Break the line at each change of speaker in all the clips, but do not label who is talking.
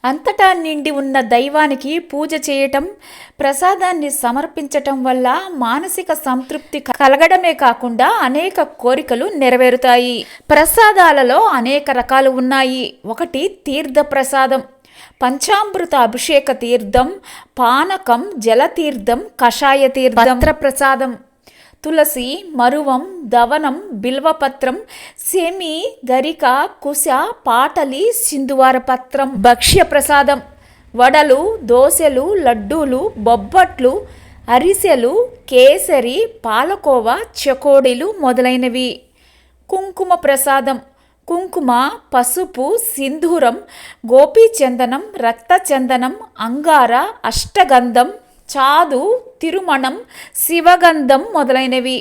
అంతటా నిండి ఉన్న దైవానికి పూజ చేయటం, ప్రసాదాన్ని సమర్పించటం వల్ల మానసిక సంతృప్తి కలగడమే కాకుండా అనేక కోరికలు నెరవేరుతాయి. ప్రసాదాలలో అనేక రకాలు ఉన్నాయి. ఒకటి తీర్థ ప్రసాదం. పంచామృత అభిషేక తీర్థం, పానకం, జలతీర్థం, కషాయ తీర్థం. పత్ర ప్రసాదం. తులసి, మరువం, దవనం, బిల్వపత్రం, సెమి, గరిక, కుశ, పాటలి, సింధువార పత్రం. భక్ష్య ప్రసాదం. వడలు, దోశలు, లడ్డూలు, బొబ్బట్లు, అరిసెలు, కేసరి, పాలకోవా, చకోడీలు మొదలైనవి. కుంకుమ ప్రసాదం. కుంకుమ, పసుపు, సింధూరం, గోపీచందనం, రక్తచందనం, అంగార, అష్టగంధం, చాదు, తిరుమణం, శివగంధం మొదలైనవి.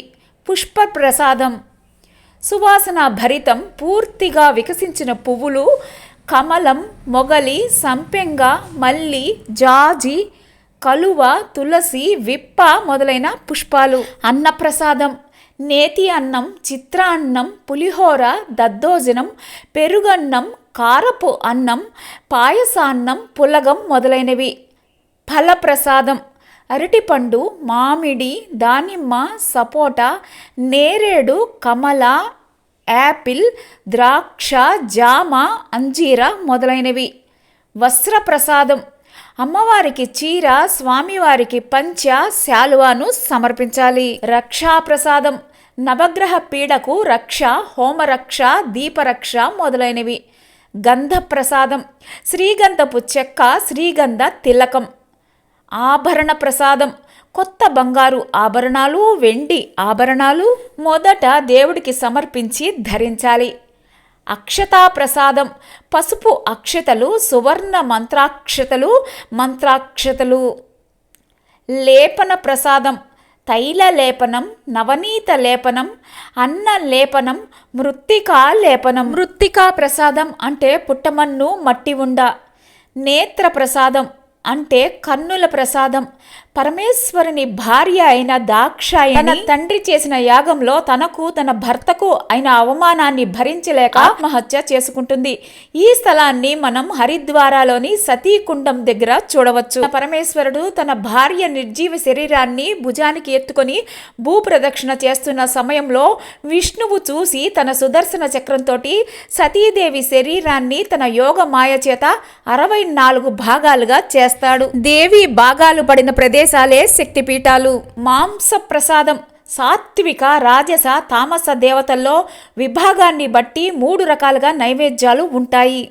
పుష్ప ప్రసాదం. సువాసన భరితం, పూర్తిగా వికసించిన పువ్వులు, కమలం, మొగలి, సంపెంగ, మల్లి, జాజి, కలువ, తులసి, విప్ప మొదలైన పుష్పాలు. అన్నప్రసాదం. నేతి అన్నం, చిత్రాన్నం, పులిహోర, దద్దోజనం, పెరుగన్నం, కారపు అన్నం, పాయసాన్నం, పులగం మొదలైనవి. ఫలప్రసాదం. అరటిపండు, మామిడి, దానిమ్మ, సపోటా, నేరేడు, కమల, యాపిల్, ద్రాక్ష, జామ, అంజీర మొదలైనవి. వస్త్రప్రసాదం. అమ్మవారికి చీర, స్వామివారికి పంచ, శాలువాను సమర్పించాలి. రక్షాప్రసాదం. నవగ్రహ పీడకు రక్ష, హోమరక్ష, దీపరక్ష మొదలైనవి. గంధ ప్రసాదం. శ్రీగంధపు చెక్క, శ్రీగంధ తిలకం. ఆభరణ ప్రసాదం. కొత్త బంగారు ఆభరణాలు, వెండి ఆభరణాలు మొదట దేవుడికి సమర్పించి ధరించాలి. అక్షతా ప్రసాదం. పసుపు అక్షతలు, సువర్ణ మంత్రాక్షతలు. లేపన ప్రసాదం. తైల లేపనం, నవనీత లేపనం, అన్న లేపనం, మృత్తికా లేపనం. మృత్తికా ప్రసాదం అంటే పుట్టమన్ను, మట్టి ఉండ. నేత్ర ప్రసాదం అంటే కన్నుల ప్రసాదం. పరమేశ్వరుని భార్య అయిన దాక్షాయణి తన తండ్రి చేసిన యాగంలో తనకు తన భర్తకు అయిన అవమానాన్ని భరించలేక ఆత్మహత్య చేసుకుంటుంది. ఈ స్థలాన్ని మనం హరిద్వారాలోని సతీకుండం దగ్గర చూడవచ్చు. పరమేశ్వరుడు తన భార్య నిర్జీవ శరీరాన్ని భుజానికి ఎత్తుకొని భూప్రదక్షిణ చేస్తున్న సమయంలో విష్ణువు చూసి తన సుదర్శన చక్రంతో సతీదేవి శరీరాన్ని తన యోగ మాయ చేత 64 భాగాలుగా చేస్తాడు. దేవి భాగాలు పడిన ప్రదేశాలే శక్తిపీఠాలు. మాంస ప్రసాదం. సాత్విక, రాజస, తామస దేవతల్లో విభాగాన్ని బట్టి 3 రకాలుగా నైవేద్యాలు ఉంటాయి.